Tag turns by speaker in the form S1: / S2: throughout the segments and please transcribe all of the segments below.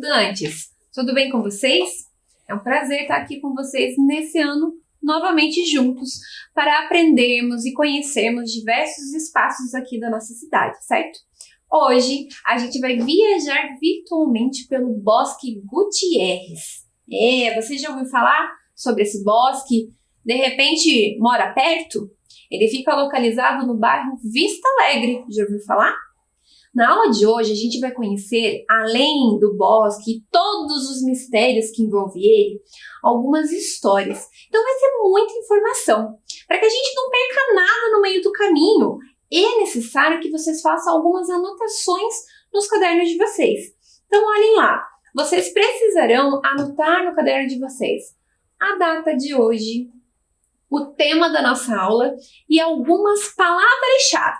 S1: estudantes! Tudo bem com vocês? É um prazer estar aqui com vocês nesse ano novamente juntos para aprendermos e conhecermos diversos espaços aqui da nossa cidade, certo? Hoje a gente vai viajar virtualmente pelo Bosque Gutierrez. Você já ouviu falar sobre esse bosque? De repente mora perto? Ele fica localizado no bairro Vista Alegre. Já ouviu falar? Na aula de hoje, a gente vai conhecer, além do bosque e todos os mistérios que envolvem ele, algumas histórias. Então vai ser muita informação. Para que a gente não perca nada no meio do caminho, é necessário que vocês façam algumas anotações nos cadernos de vocês. Então olhem lá, vocês precisarão anotar no caderno de vocês a data de hoje, o tema da nossa aula e algumas palavras-chave.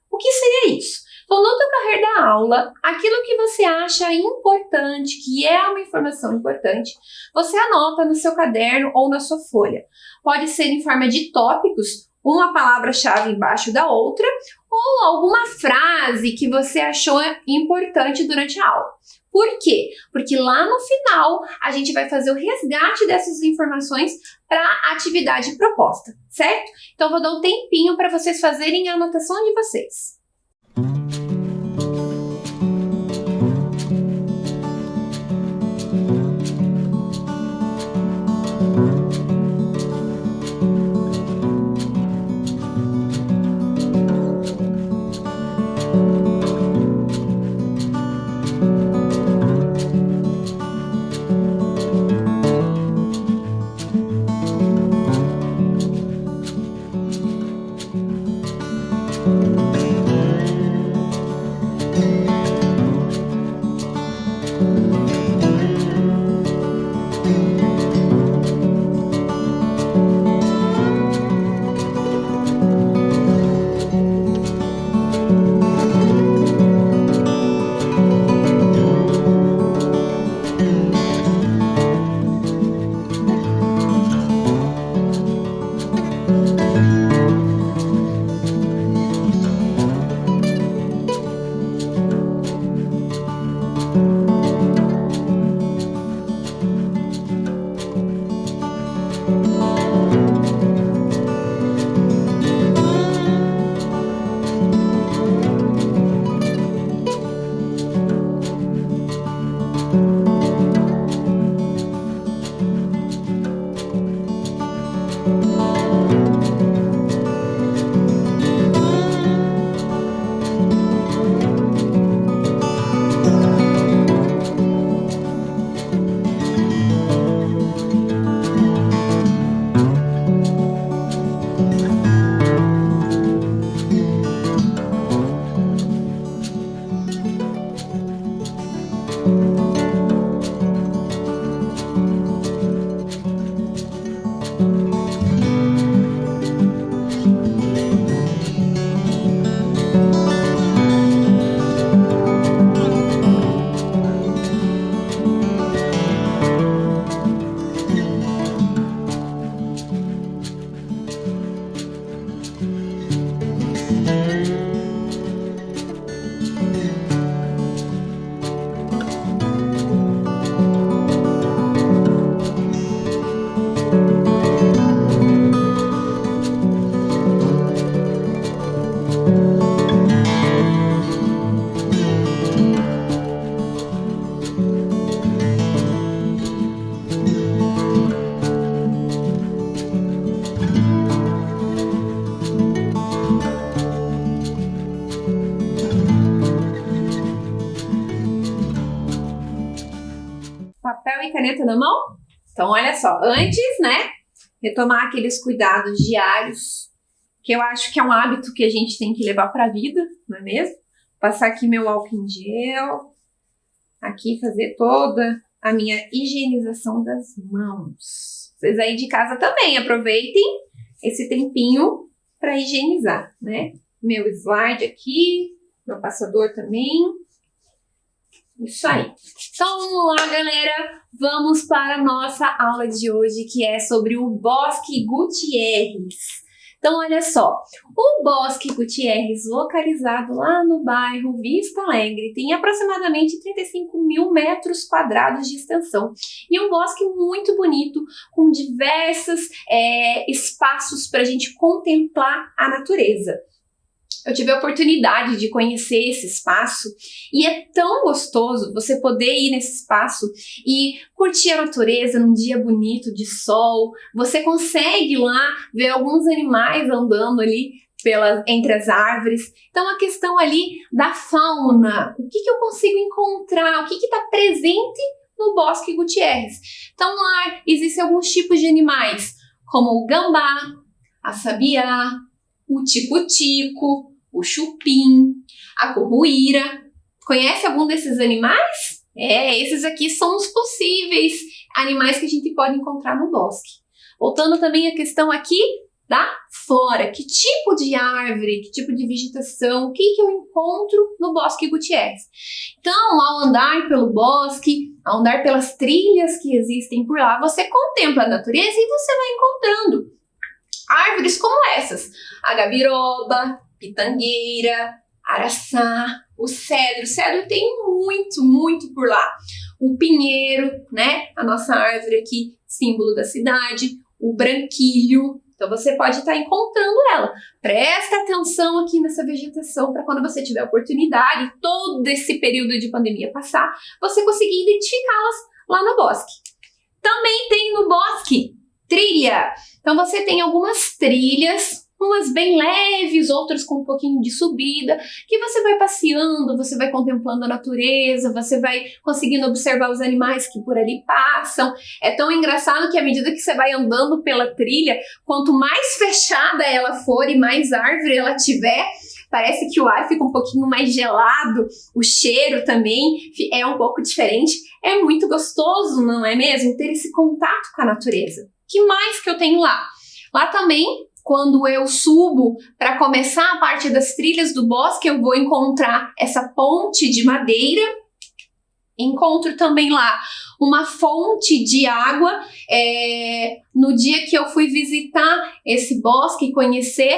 S1: O que seria isso? Então, no decorrer da aula, aquilo que você acha importante, que é uma informação importante, você anota no seu caderno ou na sua folha. Pode ser em forma de tópicos, uma palavra-chave embaixo da outra, ou alguma frase que você achou importante durante a aula. Por quê? Porque lá no final, a gente vai fazer o resgate dessas informações para a atividade proposta, certo? Então, vou dar um tempinho para vocês fazerem a anotação de vocês. Papel e caneta na mão? Então, olha só, antes, retomar aqueles cuidados diários, que eu acho que é um hábito que a gente tem que levar para a vida, não é mesmo? Passar aqui meu álcool em gel, aqui fazer toda a minha higienização das mãos. Vocês aí de casa também aproveitem esse tempinho para higienizar, né? Meu slide aqui, meu passador também. Isso aí. Então vamos lá, galera. Vamos para a nossa aula de hoje, que é sobre o Bosque Gutierrez. Então, olha só, o Bosque Gutierrez, localizado lá no bairro Vista Alegre, tem aproximadamente 35 mil metros quadrados de extensão. E é um bosque muito bonito, com diversos espaços para a gente contemplar a natureza. Eu tive a oportunidade de conhecer esse espaço e é tão gostoso você poder ir nesse espaço e curtir a natureza num dia bonito de sol. Você consegue lá ver alguns animais andando ali entre as árvores. Então a questão ali da fauna, o que eu consigo encontrar, o que está presente no Bosque Gutierrez. Então lá existem alguns tipos de animais, como o gambá, a sabiá, o tico-tico, o chupim, a curruíra. Conhece algum desses animais? Esses aqui são os possíveis animais que a gente pode encontrar no bosque. Voltando também à questão aqui da flora, que tipo de árvore, que tipo de vegetação, o que eu encontro no Bosque Gutierrez. Então, ao andar pelo bosque, ao andar pelas trilhas que existem por lá, você contempla a natureza e você vai encontrando árvores como essas, a gabiroba, pitangueira, araçá, o cedro. O cedro tem muito por lá. O pinheiro, né? A nossa árvore aqui, símbolo da cidade. O branquilho. Então você pode estar encontrando ela. Presta atenção aqui nessa vegetação para quando você tiver oportunidade, todo esse período de pandemia passar, você conseguir identificá-las lá no bosque. Também tem no bosque trilha. Então você tem algumas trilhas, umas bem leves, outras com um pouquinho de subida, que você vai passeando, você vai contemplando a natureza, você vai conseguindo observar os animais que por ali passam. É tão engraçado que à medida que você vai andando pela trilha, quanto mais fechada ela for e mais árvore ela tiver, parece que o ar fica um pouquinho mais gelado, o cheiro também é um pouco diferente. É muito gostoso, não é mesmo? Ter esse contato com a natureza. Que mais que eu tenho lá? Lá também, quando eu subo para começar a parte das trilhas do bosque, eu vou encontrar essa ponte de madeira. Encontro também lá uma fonte de água. No dia que eu fui visitar esse bosque e conhecer,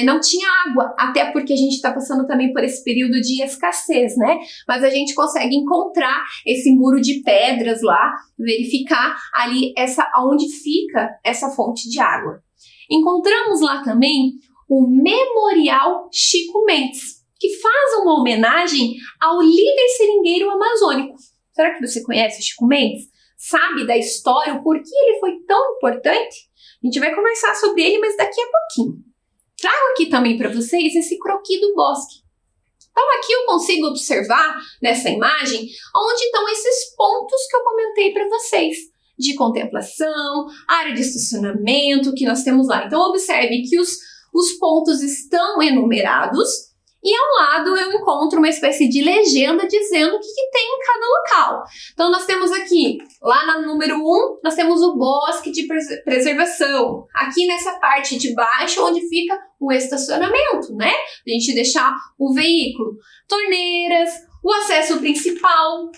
S1: não tinha água, até porque a gente está passando também por esse período de escassez, né? Mas a gente consegue encontrar esse muro de pedras lá, verificar ali onde fica essa fonte de água. Encontramos lá também o Memorial Chico Mendes, que faz uma homenagem ao líder seringueiro amazônico. Será que você conhece o Chico Mendes? Sabe da história, o porquê ele foi tão importante? A gente vai conversar sobre ele, mas daqui a pouquinho. Trago aqui também para vocês esse croquis do bosque. Então aqui eu consigo observar nessa imagem onde estão esses pontos que eu comentei para vocês, de contemplação, área de estacionamento que nós temos lá. Então observe que os pontos estão enumerados e ao lado eu encontro uma espécie de legenda dizendo o que tem em cada local. Então nós temos aqui, lá na número 1, nós temos o bosque de preservação. Aqui nessa parte de baixo, onde fica o estacionamento, né? A gente deixar o veículo. Torneiras, o acesso principal,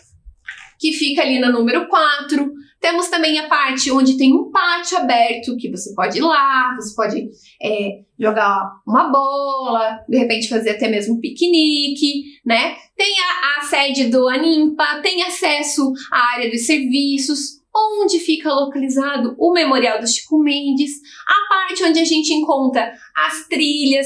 S1: que fica ali na número 4. Temos também a parte onde tem um pátio aberto, que você pode ir lá, você pode jogar uma bola, de repente fazer até mesmo um piquenique, né? Tem a sede do Animpa, tem acesso à área dos serviços, onde fica localizado o Memorial do Chico Mendes, a parte onde a gente encontra as trilhas,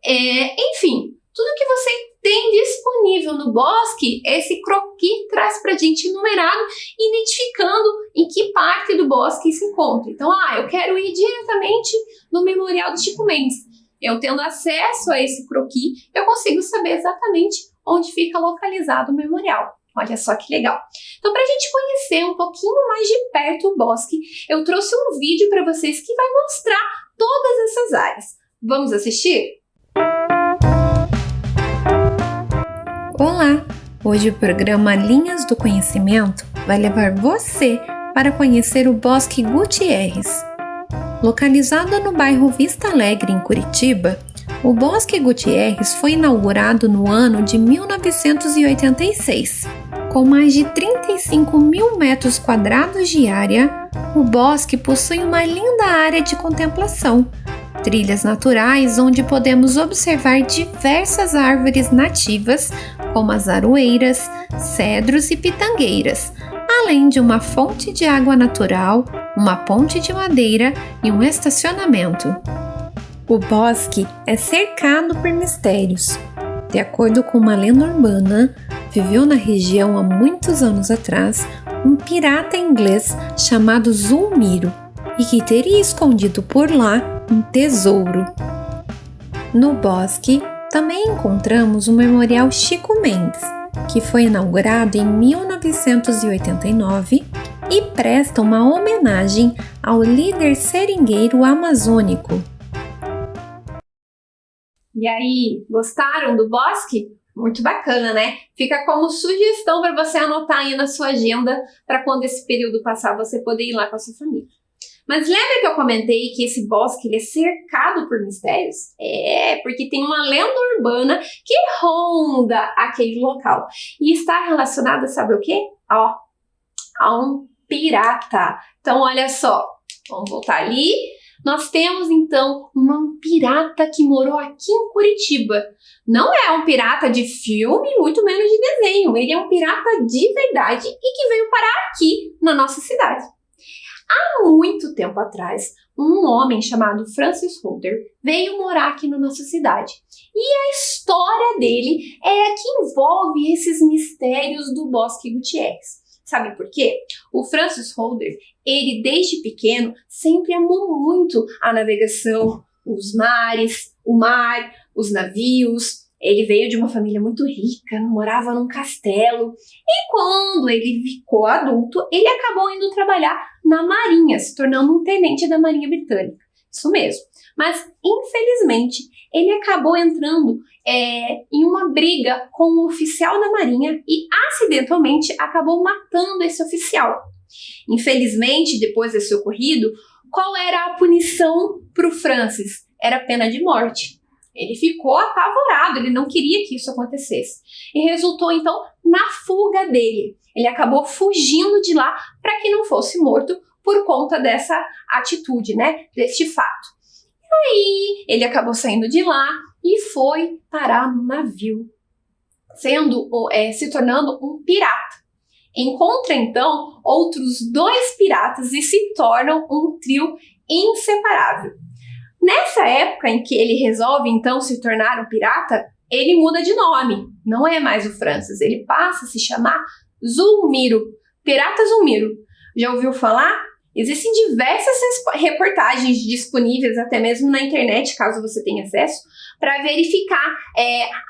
S1: enfim, tudo que você tem disponível no bosque, esse croquis traz pra gente numerado, identificando em que parte do bosque se encontra. Então, eu quero ir diretamente no Memorial do Chico Mendes. Eu tendo acesso a esse croquis, eu consigo saber exatamente onde fica localizado o memorial. Olha só que legal. Então, para a gente conhecer um pouquinho mais de perto o bosque, eu trouxe um vídeo para vocês que vai mostrar todas essas áreas. Vamos assistir?
S2: Olá! Hoje o programa Linhas do Conhecimento vai levar você para conhecer o Bosque Gutierrez. Localizado no bairro Vista Alegre, em Curitiba, o Bosque Gutierrez foi inaugurado no ano de 1986. Com mais de 35 mil metros quadrados de área, o bosque possui uma linda área de contemplação, Trilhas naturais onde podemos observar diversas árvores nativas, como as aroeiras, cedros e pitangueiras, além de uma fonte de água natural, uma ponte de madeira e um estacionamento. O bosque é cercado por mistérios. De acordo com uma lenda urbana, viveu na região há muitos anos atrás um pirata inglês chamado Zulmiro e que teria escondido por lá um tesouro. No bosque, também encontramos o Memorial Chico Mendes, que foi inaugurado em 1989 e presta uma homenagem ao líder seringueiro amazônico.
S1: E aí, gostaram do bosque? Muito bacana, né? Fica como sugestão para você anotar aí na sua agenda para quando esse período passar você poder ir lá com a sua família. Mas lembra que eu comentei que esse bosque ele é cercado por mistérios? Porque tem uma lenda urbana que ronda aquele local. E está relacionada, sabe o quê? A um pirata. Então, olha só. Vamos voltar ali. Nós temos, então, um pirata que morou aqui em Curitiba. Não é um pirata de filme, muito menos de desenho. Ele é um pirata de verdade e que veio parar aqui na nossa cidade. Há muito tempo atrás, um homem chamado Francis Holder veio morar aqui na nossa cidade. E a história dele é a que envolve esses mistérios do Bosque Gutierrez. Sabe por quê? O Francis Holder, ele desde pequeno sempre amou muito a navegação, os mares, o mar, os navios. Ele veio de uma família muito rica, morava num castelo. E quando ele ficou adulto, ele acabou indo trabalhar na Marinha, se tornando um tenente da Marinha Britânica. Isso mesmo. Mas, infelizmente, ele acabou entrando em uma briga com um oficial da Marinha e, acidentalmente, acabou matando esse oficial. Infelizmente, depois desse ocorrido, qual era a punição para o Francis? Era a pena de morte. Ele ficou apavorado, ele não queria que isso acontecesse. E resultou, então, na fuga dele. Ele acabou fugindo de lá para que não fosse morto por conta dessa atitude, né? Deste fato. Aí, ele acabou saindo de lá e foi parar no navio, se tornando um pirata. Encontra, então, outros 2 piratas e se tornam um trio inseparável. Nessa época em que ele resolve, então, se tornar um pirata, ele muda de nome. Não é mais o Francis, ele passa a se chamar Zulmiro, Pirata Zulmiro. Já ouviu falar? Existem diversas reportagens disponíveis, até mesmo na internet, caso você tenha acesso, para verificar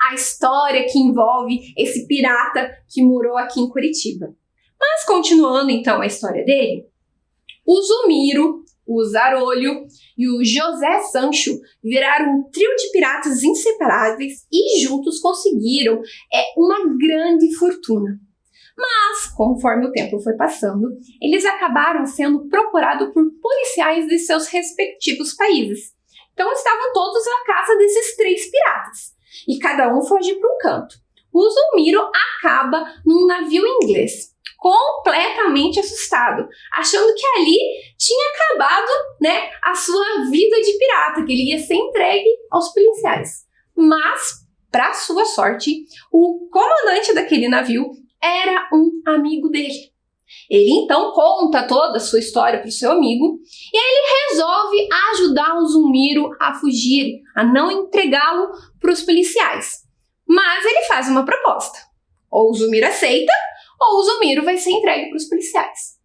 S1: a história que envolve esse pirata que morou aqui em Curitiba. Mas continuando, então, a história dele, o Zulmiro, o Zarolho e o José Sancho viraram um trio de piratas inseparáveis e juntos conseguiram uma grande fortuna. Mas, conforme o tempo foi passando, eles acabaram sendo procurados por policiais de seus respectivos países. Então estavam todos à caça desses 3 piratas, e cada um foge para um canto. O Zulmiro acaba num navio inglês, completamente assustado, achando que ali tinha acabado, né, a sua vida de pirata, que ele ia ser entregue aos policiais. Mas, para sua sorte, o comandante daquele navio era um amigo dele. Ele então conta toda a sua história para o seu amigo e aí ele resolve ajudar o Zulmiro a fugir, a não entregá-lo para os policiais. Mas ele faz uma proposta. Ou o Zulmiro aceita, ou o Zulmiro vai ser entregue para os policiais.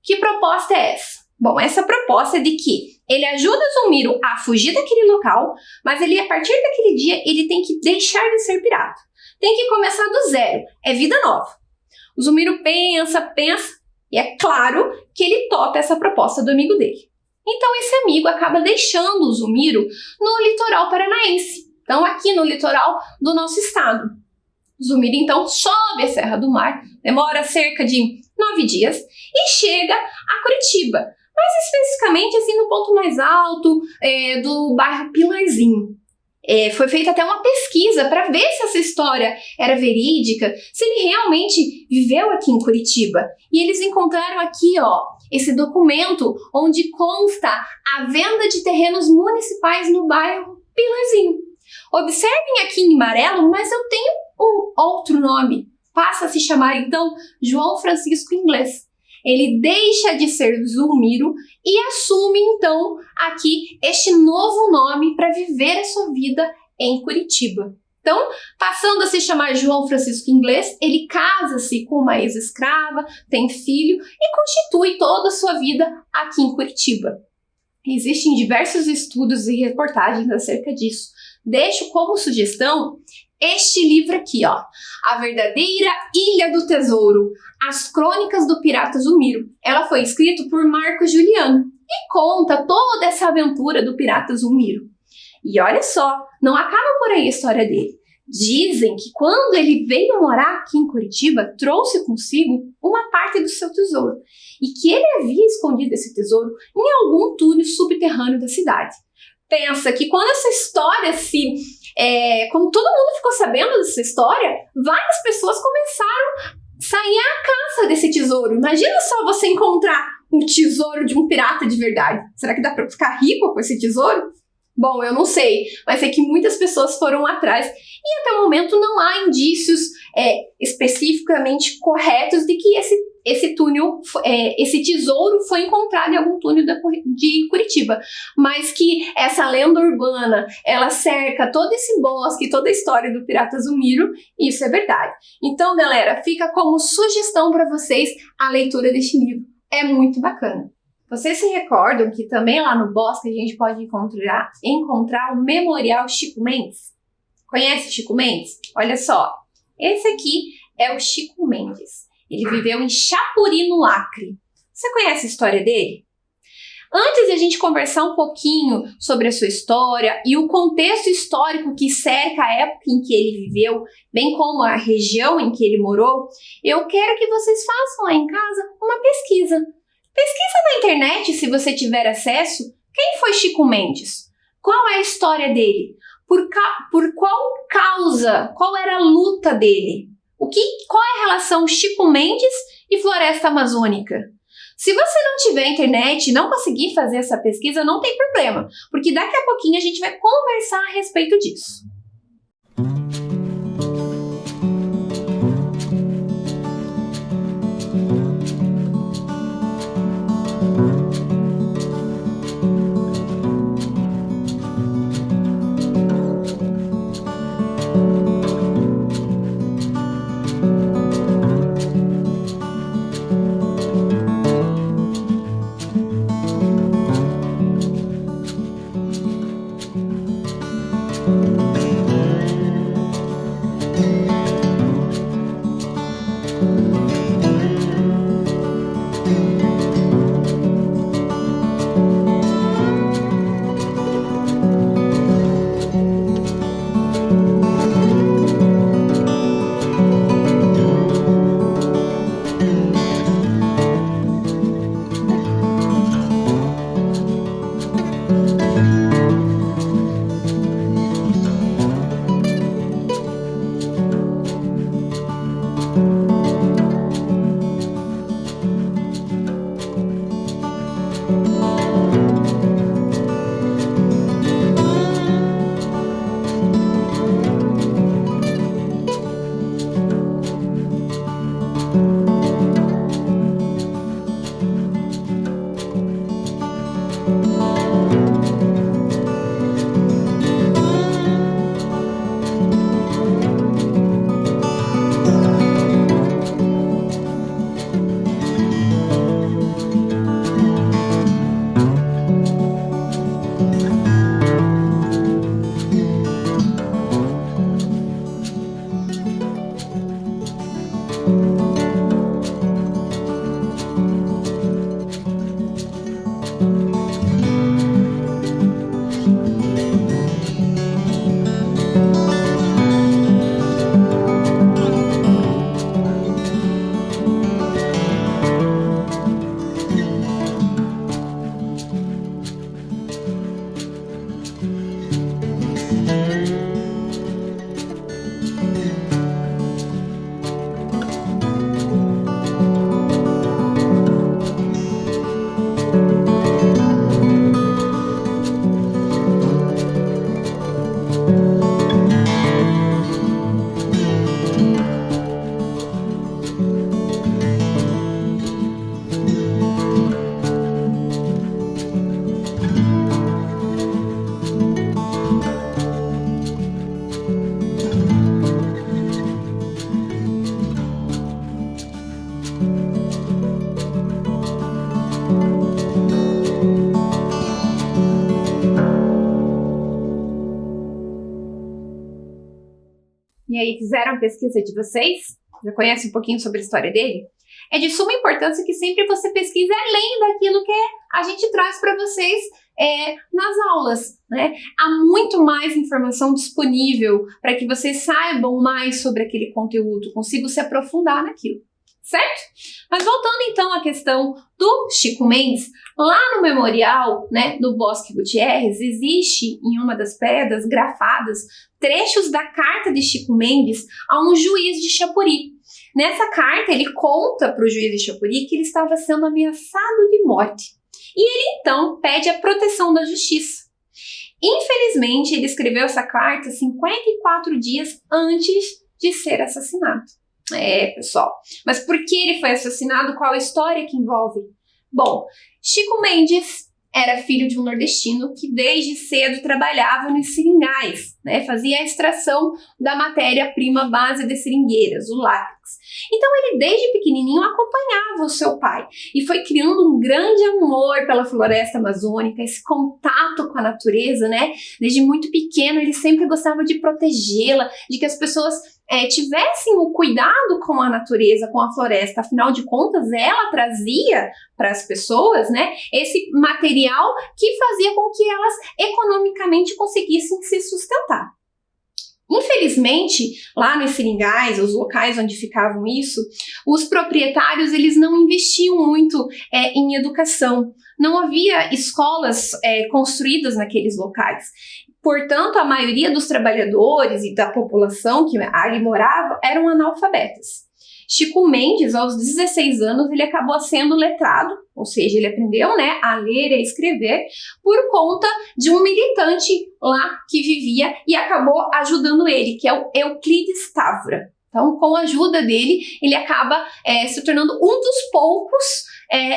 S1: Que proposta é essa? Bom, essa proposta é de que ele ajuda o Zulmiro a fugir daquele local, mas ele, a partir daquele dia, ele tem que deixar de ser pirata. Tem que começar do zero. É vida nova. O Zulmiro pensa, e é claro que ele topa essa proposta do amigo dele. Então esse amigo acaba deixando o Zulmiro no litoral paranaense, então aqui no litoral do nosso estado. O Zulmiro então sobe a Serra do Mar, demora cerca de 9 dias e chega a Curitiba, mais especificamente assim no ponto mais alto do bairro Pilarzinho. Foi feita até uma pesquisa para ver se essa história era verídica, se ele realmente viveu aqui em Curitiba. E eles encontraram aqui, ó, esse documento onde consta a venda de terrenos municipais no bairro Pilarzinho. Observem aqui em amarelo, mas eu tenho um outro nome. Passa a se chamar, então, João Francisco Inglês. Ele deixa de ser Zulmiro e assume, então, aqui este novo nome para viver a sua vida em Curitiba. Então, passando a se chamar João Francisco Inglês, ele casa-se com uma ex-escrava, tem filho e constitui toda a sua vida aqui em Curitiba. Existem diversos estudos e reportagens acerca disso. Deixo como sugestão este livro aqui, ó, A Verdadeira Ilha do Tesouro, As Crônicas do Pirata Zulmiro. Ela foi escrita por Marco Juliano e conta toda essa aventura do pirata Zulmiro. E olha só, não acaba por aí a história dele. Dizem que quando ele veio morar aqui em Curitiba, trouxe consigo uma parte do seu tesouro e que ele havia escondido esse tesouro em algum túnel subterrâneo da cidade. Pensa que quando essa história quando todo mundo ficou sabendo dessa história, várias pessoas começaram a sair à caça desse tesouro. Imagina só você encontrar um tesouro de um pirata de verdade. Será que dá para ficar rico com esse tesouro? Bom, eu não sei, mas sei que muitas pessoas foram atrás e até o momento não há indícios especificamente corretos de que esse túnel, esse tesouro foi encontrado em algum túnel de Curitiba, mas que essa lenda urbana, ela cerca todo esse bosque, toda a história do pirata Zulmiro, isso é verdade. Então, galera, fica como sugestão para vocês a leitura deste livro, é muito bacana. Vocês se recordam que também lá no bosque a gente pode encontrar o Memorial Chico Mendes? Conhece o Chico Mendes? Olha só, esse aqui é o Chico Mendes. Ele viveu em Chapuri, no Acre. Você conhece a história dele? Antes de a gente conversar um pouquinho sobre a sua história e o contexto histórico que cerca a época em que ele viveu, bem como a região em que ele morou, eu quero que vocês façam lá em casa uma pesquisa. Pesquisa na internet, se você tiver acesso, quem foi Chico Mendes? Qual é a história dele? Por qual causa? Qual era a luta dele? Qual é a relação Chico Mendes e Floresta Amazônica? Se você não tiver internet e não conseguir fazer essa pesquisa, não tem problema, porque daqui a pouquinho a gente vai conversar a respeito disso. E aí, fizeram a pesquisa de vocês? Já conhece um pouquinho sobre a história dele? É de suma importância que sempre você pesquise além daquilo que a gente traz para vocês nas aulas, né? Há muito mais informação disponível para que vocês saibam mais sobre aquele conteúdo, consigam se aprofundar naquilo, certo? Mas voltando então à questão do Chico Mendes, lá no memorial, né, do Bosque Gutierrez, existe em uma das pedras grafadas trechos da carta de Chico Mendes a um juiz de Chapuri. Nessa carta, ele conta para o juiz de Chapuri que ele estava sendo ameaçado de morte. E ele, então, pede a proteção da justiça. Infelizmente, ele escreveu essa carta 54 dias antes de ser assassinado. Pessoal. Mas por que ele foi assassinado? Qual a história que envolve? Bom, Chico Mendes era filho de um nordestino que desde cedo trabalhava nos seringais, né? Fazia a extração da matéria-prima base de seringueiras, o látex. Então ele desde pequenininho acompanhava o seu pai e foi criando um grande amor pela floresta amazônica, esse contato com a natureza, né? Desde muito pequeno ele sempre gostava de protegê-la, de que as pessoas tivessem o cuidado com a natureza, com a floresta. Afinal de contas, ela trazia para as pessoas, né, esse material que fazia com que elas economicamente conseguissem se sustentar. Infelizmente, lá nos seringais, os locais onde ficavam isso, os proprietários eles não investiam muito em educação. Não havia escolas construídas naqueles locais. Portanto, a maioria dos trabalhadores e da população que ali morava eram analfabetas. Chico Mendes, aos 16 anos, ele acabou sendo letrado, ou seja, ele aprendeu, né, a ler e a escrever por conta de um militante lá que vivia e acabou ajudando ele, que é o Euclides Távora. Então, com a ajuda dele, ele acaba se tornando um dos poucos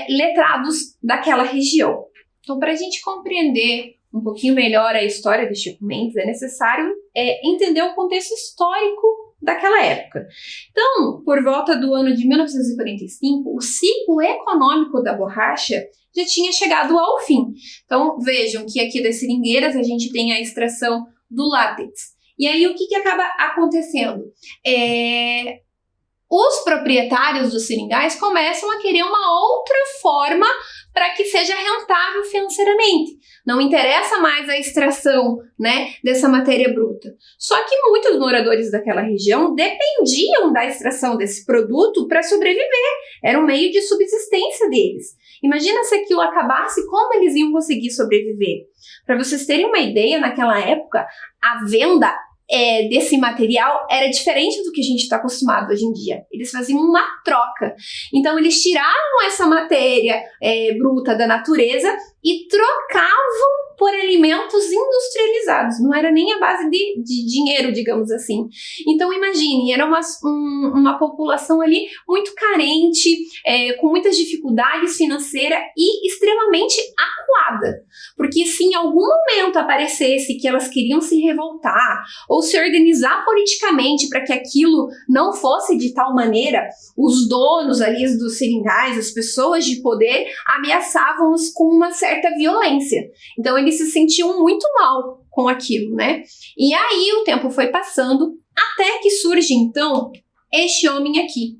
S1: letrados daquela região. Então, para a gente compreender um pouquinho melhor a história de Chico Mendes, é necessário entender o contexto histórico daquela época. Então, por volta do ano de 1945, o ciclo econômico da borracha já tinha chegado ao fim. Então, vejam que aqui das seringueiras a gente tem a extração do látex. E aí, o que acaba acontecendo? Os proprietários dos seringais começam a querer uma outra forma para que seja rentável financeiramente. Não interessa mais a extração, né, dessa matéria bruta. Só que muitos moradores daquela região dependiam da extração desse produto para sobreviver. Era um meio de subsistência deles. Imagina se aquilo acabasse, como eles iam conseguir sobreviver? Para vocês terem uma ideia, naquela época, a venda desse material era diferente do que a gente está acostumado hoje em dia. Eles faziam uma troca. Então, eles tiravam essa matéria bruta da natureza e trocavam por alimentos industrializados. Não era nem a base de dinheiro, digamos assim. Então, imagine, era uma população ali muito carente, com muitas dificuldades financeiras e extremamente acuada. Porque se em algum momento aparecesse que elas queriam se revoltar ou se organizar politicamente para que aquilo não fosse de tal maneira, os donos ali dos seringais, as pessoas de poder, ameaçavam-os com uma certa violência. Então, eles se sentiam muito mal com aquilo, né? E aí o tempo foi passando até que surge, então, este homem aqui.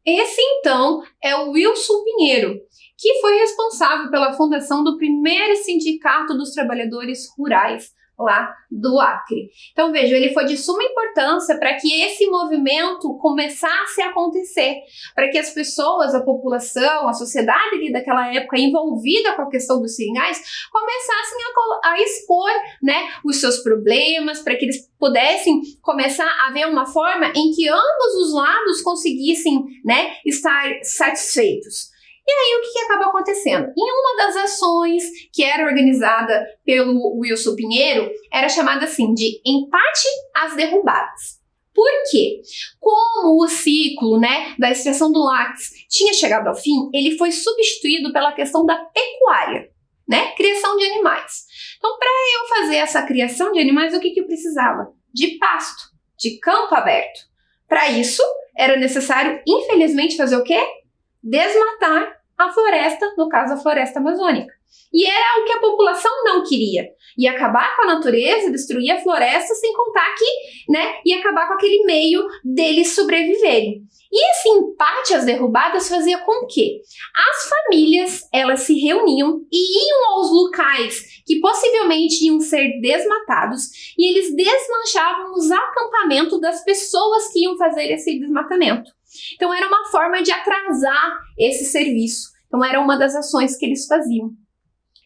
S1: Esse, então, é o Wilson Pinheiro, que foi responsável pela fundação do primeiro sindicato dos trabalhadores rurais lá do Acre. Então, veja, ele foi de suma importância para que esse movimento começasse a acontecer, para que as pessoas, a população, a sociedade ali daquela época envolvida com a questão dos seringais começassem a expor, né, os seus problemas, para que eles pudessem começar a ver uma forma em que ambos os lados conseguissem, né, estar satisfeitos. E aí, o que acabou acontecendo? Em uma das ações que era organizada pelo Wilson Pinheiro, era chamada assim de empate às derrubadas. Por quê? Como o ciclo, né, da extração do látex tinha chegado ao fim, ele foi substituído pela questão da pecuária, né, criação de animais. Então, para eu fazer essa criação de animais, o que eu precisava? De pasto, de campo aberto. Para isso, era necessário, infelizmente, fazer o quê? Desmatar a floresta, no caso a floresta amazônica. E era o que a população não queria. Ia acabar com a natureza, destruir a floresta, sem contar que, né, ia acabar com aquele meio deles sobreviverem. E esse empate às derrubadas fazia com que as famílias, elas se reuniam e iam aos locais que possivelmente iam ser desmatados e eles desmanchavam os acampamentos das pessoas que iam fazer esse desmatamento. Então era uma forma de atrasar esse serviço. Então era uma das ações que eles faziam.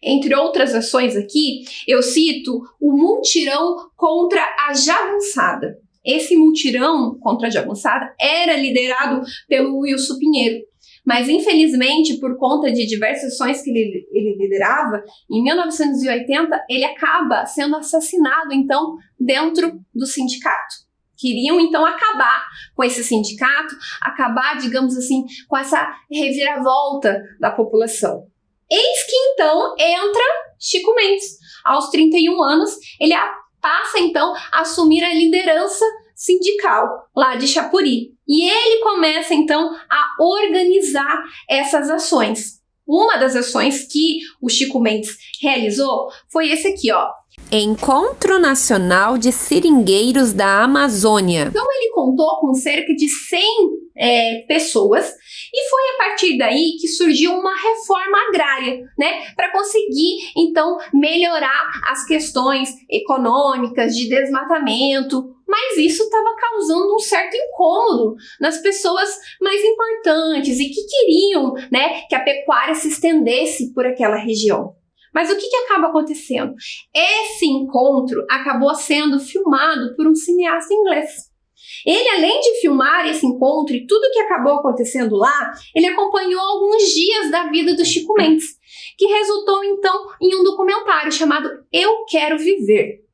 S1: Entre outras ações aqui, eu cito o mutirão contra a jagunçada. Esse mutirão contra a jagunçada era liderado pelo Wilson Pinheiro, mas infelizmente, por conta de diversas ações que ele liderava, em 1980 ele acaba sendo assassinado, então, dentro do sindicato. Queriam, então, acabar com esse sindicato, acabar, digamos assim, com essa reviravolta da população. Eis que, então, entra Chico Mendes. Aos 31 anos, ele passa, então, a assumir a liderança sindical lá de Chapuri. E ele começa, então, a organizar essas ações. Uma das ações que o Chico Mendes realizou foi esse aqui, ó.
S2: Encontro Nacional de Seringueiros da Amazônia.
S1: Então ele contou com cerca de 100 pessoas e foi a partir daí que surgiu uma reforma agrária, né, para conseguir então melhorar as questões econômicas de desmatamento, mas isso estava causando um certo incômodo nas pessoas mais importantes e que queriam, né, que a pecuária se estendesse por aquela região. Mas o que acaba acontecendo? Esse encontro acabou sendo filmado por um cineasta inglês. Ele, além de filmar esse encontro e tudo que acabou acontecendo lá, ele acompanhou alguns dias da vida do Chico Mendes, que resultou então em um documentário chamado Eu Quero Viver.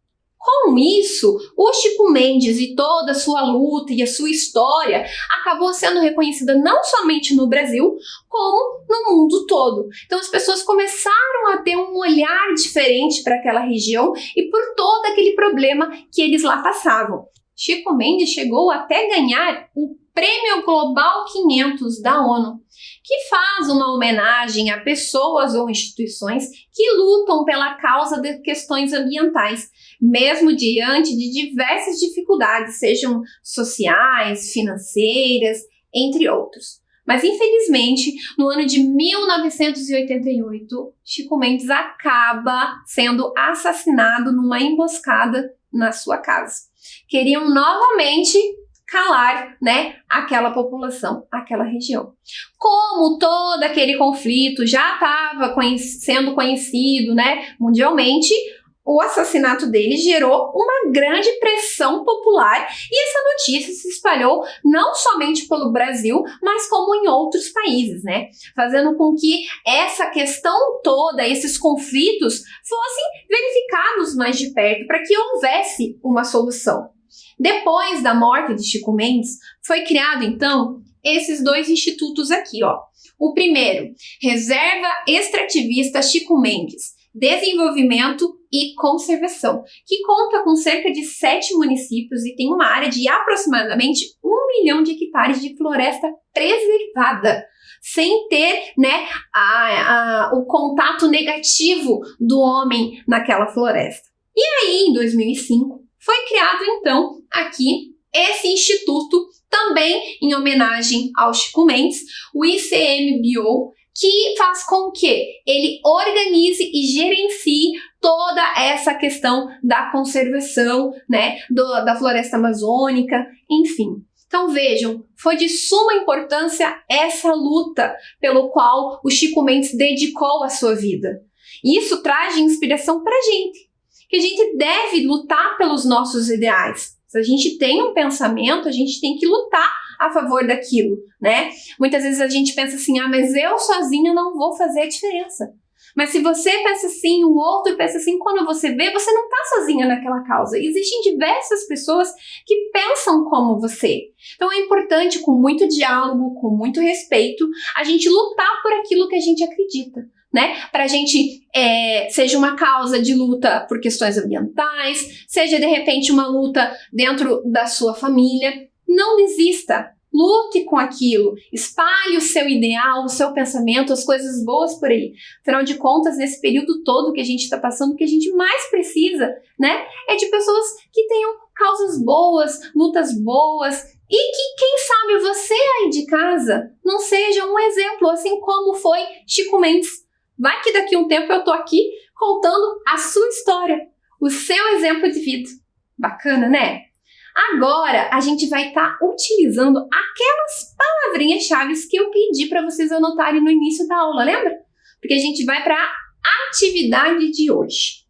S1: Com isso, o Chico Mendes e toda a sua luta e a sua história acabou sendo reconhecida não somente no Brasil, como no mundo todo. Então as pessoas começaram a ter um olhar diferente para aquela região e por todo aquele problema que eles lá passavam. Chico Mendes chegou até ganhar o Prêmio Global 500 da ONU, que faz uma homenagem a pessoas ou instituições que lutam pela causa de questões ambientais, mesmo diante de diversas dificuldades, sejam sociais, financeiras, entre outros. Mas, infelizmente, no ano de 1988, Chico Mendes acaba sendo assassinado numa emboscada na sua casa. Queriam novamente calar, né, aquela população, aquela região. Como todo aquele conflito já estava sendo conhecido, né, mundialmente, o assassinato dele gerou uma grande pressão popular e essa notícia se espalhou não somente pelo Brasil, mas como em outros países, né? Fazendo com que essa questão toda, esses conflitos, fossem verificados mais de perto para que houvesse uma solução. Depois da morte de Chico Mendes, foi criado então esses dois institutos aqui, ó. O primeiro, Reserva Extrativista Chico Mendes, Desenvolvimento e Conservação, que conta com cerca de 7 municípios e tem uma área de aproximadamente 1 milhão de hectares de floresta preservada, sem ter, né, o contato negativo do homem naquela floresta. E aí, em 2005, foi criado então aqui esse instituto, também em homenagem ao Chico Mendes, o ICMBio, que faz com que ele organize e gerencie toda essa questão da conservação, né, da floresta amazônica, enfim. Então vejam, foi de suma importância essa luta pelo qual o Chico Mendes dedicou a sua vida. Isso traz de inspiração para a gente, que a gente deve lutar pelos nossos ideais. Se a gente tem um pensamento, a gente tem que lutar a favor daquilo, né? Muitas vezes a gente pensa assim, mas eu sozinho não vou fazer a diferença. Mas se você pensa assim, o outro pensa assim, quando você vê, você não está sozinha naquela causa. Existem diversas pessoas que pensam como você. Então é importante, com muito diálogo, com muito respeito, a gente lutar por aquilo que a gente acredita, né? Para a gente, seja uma causa de luta por questões ambientais, seja de repente uma luta dentro da sua família. Não desista, Lute com aquilo, espalhe o seu ideal, o seu pensamento, as coisas boas por aí. Afinal de contas, nesse período todo que a gente está passando, o que a gente mais precisa, né, é de pessoas que tenham causas boas, lutas boas e que, quem sabe, você aí de casa não seja um exemplo, assim como foi Chico Mendes. Vai que daqui a um tempo eu tô aqui contando a sua história, o seu exemplo de vida. Bacana, né? Agora, a gente vai estar utilizando aquelas palavrinhas-chave que eu pedi para vocês anotarem no início da aula, lembra? Porque a gente vai para a atividade de hoje.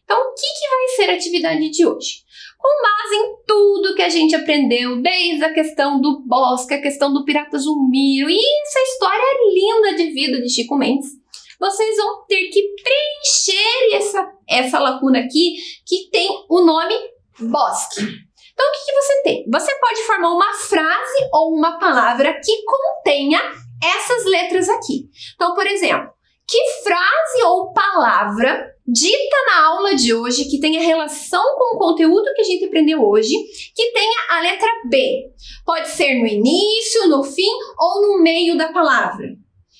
S1: Então, o que vai ser a atividade de hoje? Com base em tudo que a gente aprendeu, desde a questão do Bosque, a questão do Pirata Zulmiro e essa história linda de vida de Chico Mendes, vocês vão ter que preencher essa lacuna aqui que tem o nome Bosque. Então, o que você tem? Você pode formar uma frase ou uma palavra que contenha essas letras aqui. Então, por exemplo, que frase ou palavra dita na aula de hoje, que tenha relação com o conteúdo que a gente aprendeu hoje, que tenha a letra B? Pode ser no início, no fim ou no meio da palavra.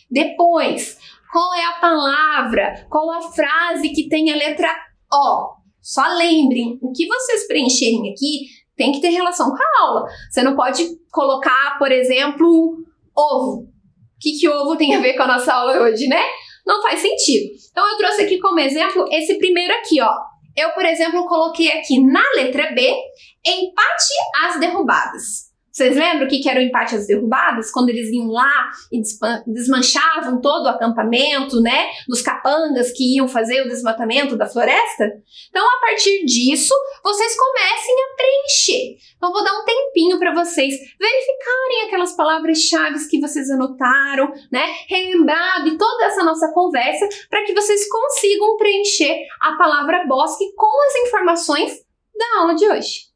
S1: Depois, qual é a palavra, qual a frase que tem a letra O? Só lembrem, o que vocês preencherem aqui tem que ter relação com a aula. Você não pode colocar, por exemplo, ovo. O que ovo tem a ver com a nossa aula hoje, né? Não faz sentido. Então, eu trouxe aqui como exemplo esse primeiro aqui, ó. Eu, por exemplo, coloquei aqui na letra B, empate às derrubadas. Vocês lembram o que era o empate às derrubadas? Quando eles iam lá e desmanchavam todo o acampamento, né? Dos capangas que iam fazer o desmatamento da floresta? Então, a partir disso, vocês comecem a preencher. Então, vou dar um tempinho para vocês verificarem aquelas palavras-chave que vocês anotaram, né? Relembrar de toda essa nossa conversa para que vocês consigam preencher a palavra bosque com as informações da aula de hoje.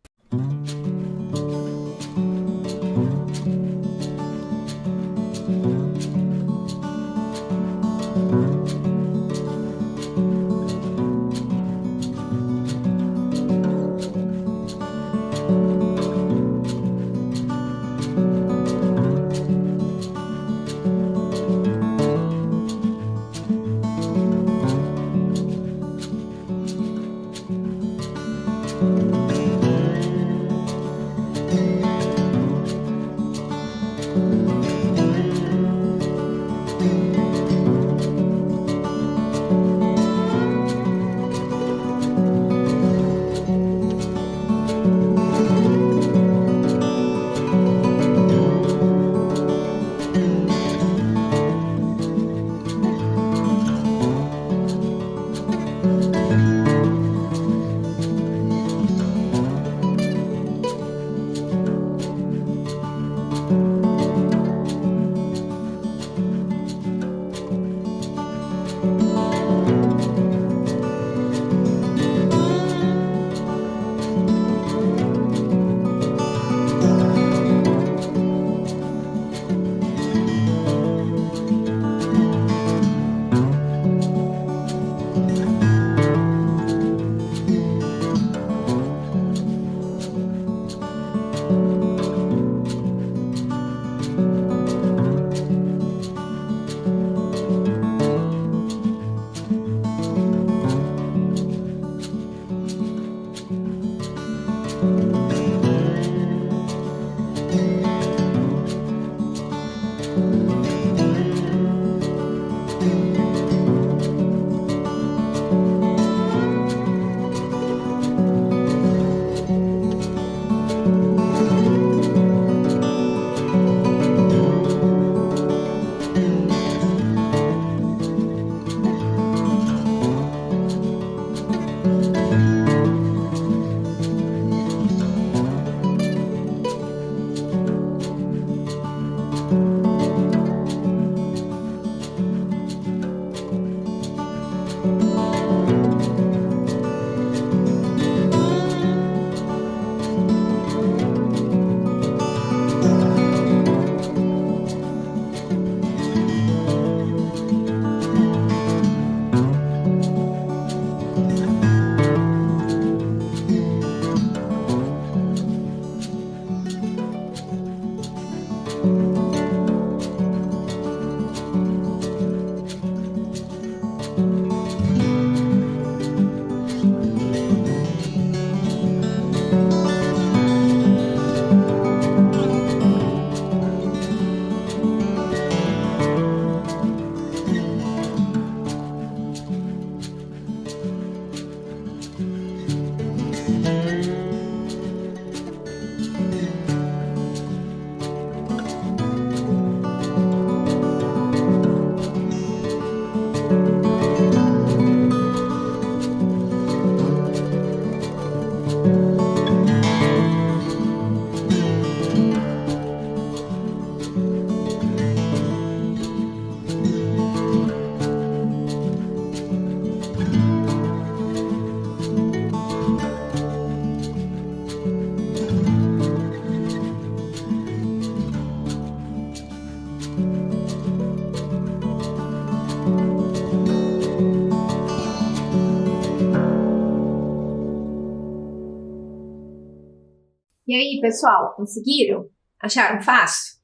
S1: E aí, pessoal, conseguiram? Acharam fácil?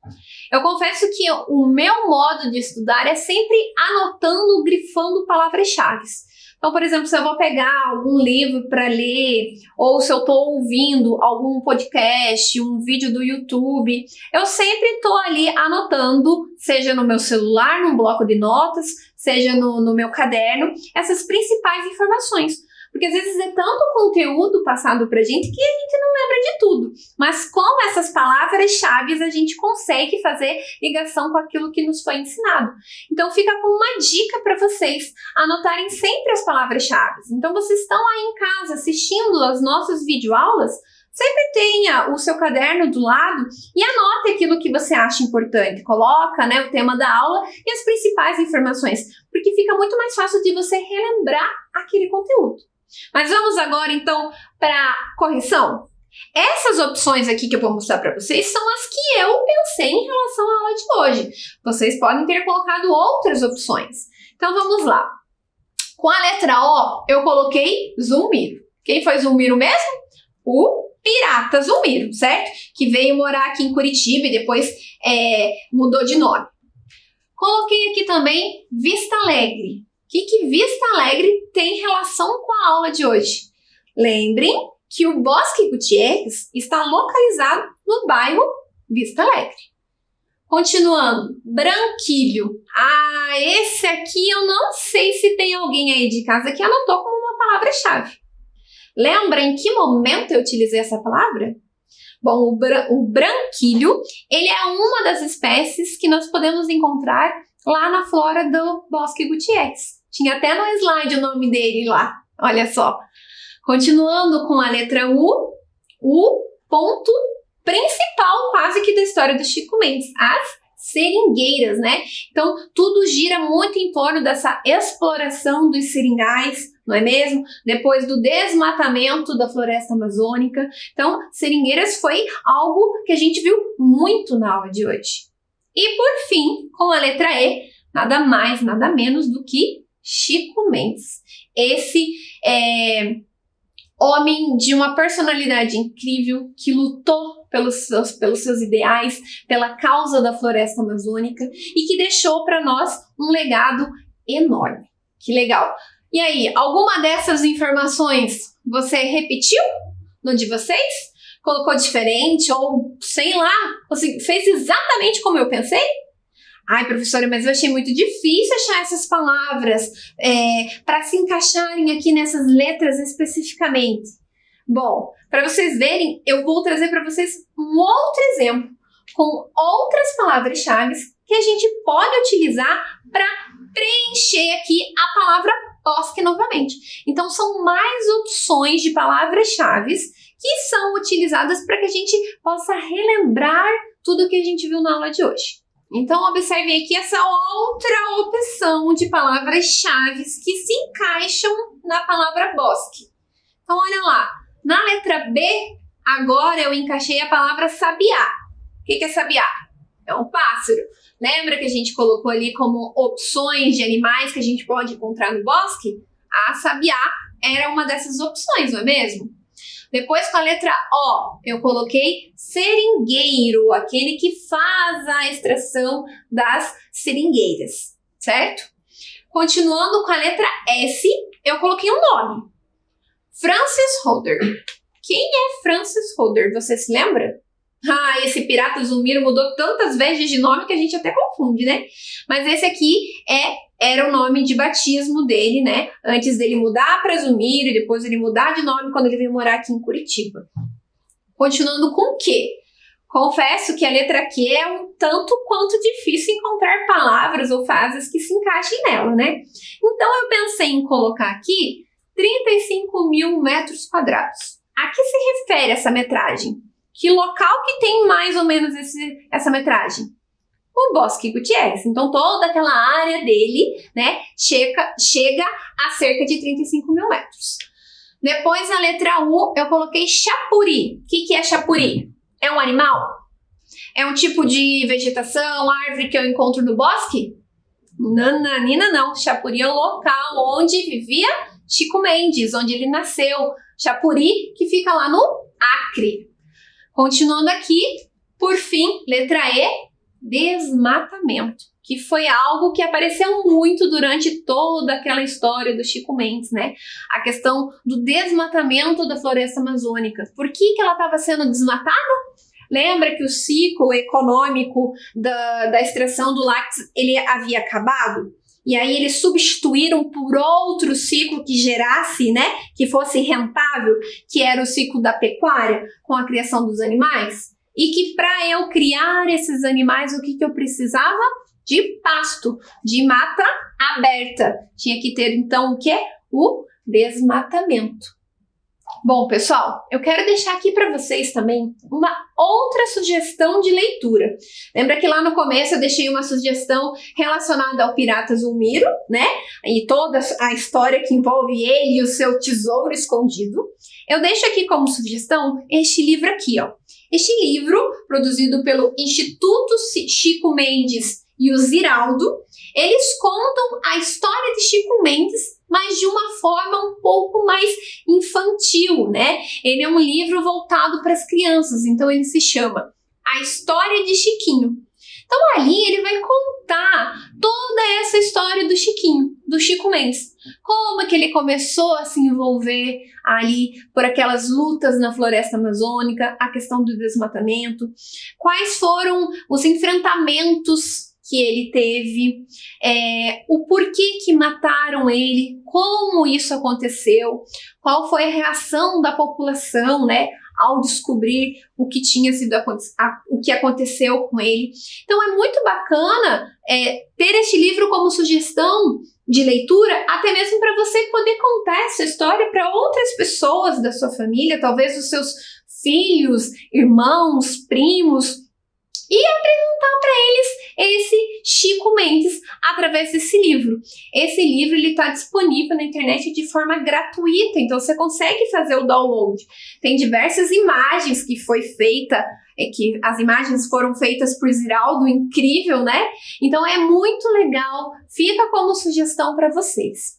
S1: Eu confesso que o meu modo de estudar é sempre anotando, grifando palavras-chave. Então, por exemplo, se eu vou pegar algum livro para ler, ou se eu estou ouvindo algum podcast, um vídeo do YouTube, eu sempre estou ali anotando, seja no meu celular, num bloco de notas, seja no meu caderno, essas principais informações. Porque às vezes é tanto conteúdo passado pra gente que a gente não lembra de tudo. Mas com essas palavras-chave a gente consegue fazer ligação com aquilo que nos foi ensinado. Então fica com uma dica para vocês anotarem sempre as palavras-chave. Então vocês estão aí em casa assistindo as nossas videoaulas, sempre tenha o seu caderno do lado e anote aquilo que você acha importante. Coloca, né, o tema da aula e as principais informações, porque fica muito mais fácil de você relembrar aquele conteúdo. Mas vamos agora, então, para a correção. Essas opções aqui que eu vou mostrar para vocês são as que eu pensei em relação à aula de hoje. Vocês podem ter colocado outras opções. Então, vamos lá. Com a letra O, eu coloquei Zulmiro. Quem foi Zulmiro mesmo? O pirata Zulmiro, certo? Que veio morar aqui em Curitiba e depois mudou de nome. Coloquei aqui também Vista Alegre. O que Vista Alegre tem relação com a aula de hoje? Lembrem que o Bosque Gutierrez está localizado no bairro Vista Alegre. Continuando, Branquilho. Esse aqui eu não sei se tem alguém aí de casa que anotou como uma palavra-chave. Lembra em que momento eu utilizei essa palavra? Bom, o branquilho, ele é uma das espécies que nós podemos encontrar lá na flora do Bosque Gutierrez. Tinha até no slide o nome dele lá, olha só. Continuando com a letra U, o ponto principal quase que da história do Chico Mendes, as seringueiras, né? Então, tudo gira muito em torno dessa exploração dos seringais, não é mesmo? Depois do desmatamento da floresta amazônica. Então, seringueiras foi algo que a gente viu muito na aula de hoje. E, por fim, com a letra E, nada mais, nada menos do que Chico Mendes. Esse homem de uma personalidade incrível que lutou pelos seus ideais, pela causa da floresta amazônica e que deixou para nós um legado enorme. Que legal! E aí, alguma dessas informações você repetiu no de vocês? Colocou diferente ou, sei lá, assim, fez exatamente como eu pensei? Ai, professora, mas eu achei muito difícil achar essas palavras para se encaixarem aqui nessas letras especificamente. Bom, para vocês verem, eu vou trazer para vocês um outro exemplo com outras palavras-chave que a gente pode utilizar para preencher aqui a palavra bosque novamente. Então, são mais opções de palavras-chave que são utilizadas para que a gente possa relembrar tudo que a gente viu na aula de hoje. Então, observe aqui essa outra opção de palavras-chave que se encaixam na palavra bosque. Então, olha lá. Na letra B, agora eu encaixei a palavra sabiá. O que é sabiá? É um pássaro. Lembra que a gente colocou ali como opções de animais que a gente pode encontrar no bosque? A sabiá era uma dessas opções, não é mesmo? Depois, com a letra O, eu coloquei seringueiro, aquele que faz a extração das seringueiras, certo? Continuando com a letra S, eu coloquei um nome. Francis Holder. Quem é Francis Holder? Você se lembra? Esse pirata Zulmiro mudou tantas vezes de nome que a gente até confunde, né? Mas esse aqui era o nome de batismo dele, né? Antes dele mudar para Zulmiro e depois ele mudar de nome quando ele veio morar aqui em Curitiba. Continuando com Q. Confesso que a letra Q é um tanto quanto difícil encontrar palavras ou frases que se encaixem nela, né? Então eu pensei em colocar aqui 35 mil metros quadrados. A que se refere essa metragem? Que local que tem mais ou menos essa metragem? O Bosque Gutierrez. Então, toda aquela área dele, né, chega a cerca de 35 mil metros. Depois, a letra U, eu coloquei chapuri. O que é chapuri? É um animal? É um tipo de vegetação, árvore que eu encontro no bosque? Nananina, não. Chapuri é um local onde vivia Chico Mendes, onde ele nasceu. Chapuri, que fica lá no Acre. Continuando aqui, por fim, letra E, desmatamento, que foi algo que apareceu muito durante toda aquela história do Chico Mendes, né? A questão do desmatamento da floresta amazônica. Por que ela estava sendo desmatada? Lembra que o ciclo econômico da extração do lácteo ele havia acabado? E aí eles substituíram por outro ciclo que gerasse, né? Que fosse rentável, que era o ciclo da pecuária, com a criação dos animais. E que para eu criar esses animais, o que eu precisava? De pasto, de mata aberta. Tinha que ter, então, o quê? O desmatamento. Bom, pessoal, eu quero deixar aqui para vocês também uma outra sugestão de leitura. Lembra que lá no começo eu deixei uma sugestão relacionada ao pirata Zulmiro, né? E toda a história que envolve ele e o seu tesouro escondido. Eu deixo aqui como sugestão este livro aqui, ó. Este livro, produzido pelo Instituto Chico Mendes e o Ziraldo, eles contam a história de Chico Mendes, mas de uma forma um pouco mais infantil, né? Ele é um livro voltado para as crianças, então ele se chama A História de Chiquinho. Então ali ele vai contar toda essa história do Chiquinho, do Chico Mendes. Como é que ele começou a se envolver ali por aquelas lutas na floresta amazônica, a questão do desmatamento, quais foram os enfrentamentos que ele teve, o porquê que mataram ele, como isso aconteceu, qual foi a reação da população, né, ao descobrir o que tinha sido o que aconteceu com ele. Então é muito bacana ter este livro como sugestão de leitura, até mesmo para você poder contar essa história para outras pessoas da sua família, talvez os seus filhos, irmãos, primos, e apresentar para eles esse Chico Mendes através desse livro. Esse livro está disponível na internet de forma gratuita, então você consegue fazer o download. Tem diversas imagens que foi feita, que as imagens foram feitas por Ziraldo, incrível, né? Então é muito legal, fica como sugestão para vocês.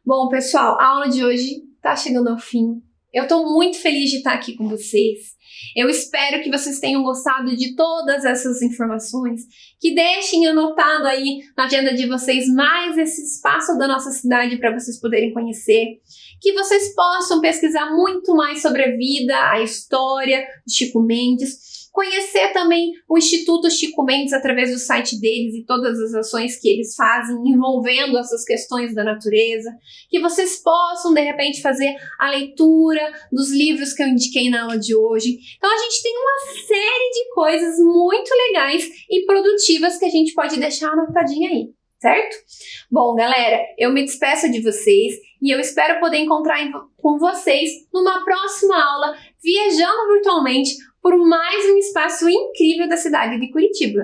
S1: Bom, pessoal, a aula de hoje está chegando ao fim. Eu estou muito feliz de estar aqui com vocês. Eu espero que vocês tenham gostado de todas essas informações, que deixem anotado aí na agenda de vocês mais esse espaço da nossa cidade para vocês poderem conhecer, que vocês possam pesquisar muito mais sobre a vida, a história de Chico Mendes, conhecer também o Instituto Chico Mendes através do site deles e todas as ações que eles fazem envolvendo essas questões da natureza, que vocês possam, de repente, fazer a leitura dos livros que eu indiquei na aula de hoje. Então, a gente tem uma série de coisas muito legais e produtivas que a gente pode deixar anotadinha aí, certo? Bom, galera, eu me despeço de vocês e eu espero poder encontrar com vocês numa próxima aula, viajando virtualmente por mais um espaço incrível da cidade de Curitiba.